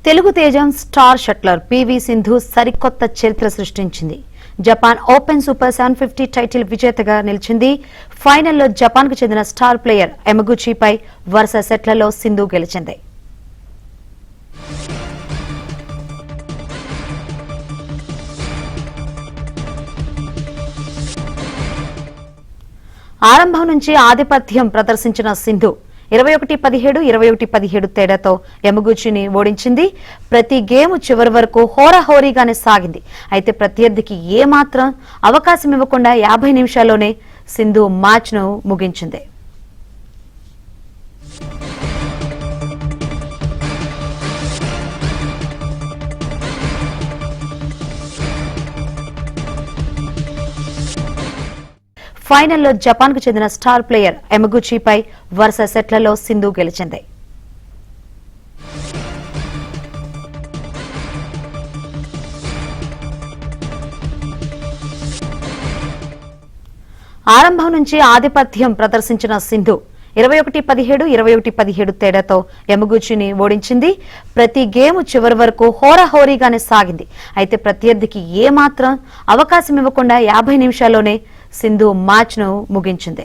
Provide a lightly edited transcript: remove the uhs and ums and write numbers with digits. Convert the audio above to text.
తెలుగు తేజం star shuttler PV Sindhu సరికొత్త చరిత్ర సృష్టించింది. జపాన్ ఓపెన్ సూపర్ 750 టైటిల్ విజేతగా నిలిచింది. ఫైనల్లో జపాన్ కు చెందిన స్టార్ ప్లేయర్ యమగుచిపై వరుస సెట్లలో సింధు గెలిచింది. ఆరంభం నుంచి ఆధిపత్యం ప్రదర్శించిన సింధు 21-17, 21-17 తేడాతో యమగుచిని ఓడించింది. ప్రతి గేమ్ చివరి వరకు హోరాహోరీగానే సాగింది. అయితే ప్రత్యర్థికి ఏమాత్రం అవకాశం ఇవ్వకుండా 50 నిమిషాల్లోనే సింధు మ్యాచ్ను ముగించింది. ఫైనల్లో జపాన్ కు చెందిన స్టార్ ప్లేయర్ యమగుచిపై వరుస సెట్లలో సింధు గెలిచింది. ఆరంభం నుంచి ఆధిపత్యం ప్రదర్శించిన సింధు 21-17, 21-17 తేడాతో యమగుచిని ఓడించింది. ప్రతి గేమ్ చివరి వరకు హోరాహోరీగానే సాగింది. అయితే ప్రత్యర్థికి ఏమాత్రం అవకాశం ఇవ్వకుండా 50 నిమిషాల్లోనే సింధు మ్యాచ్ను ముగించింది.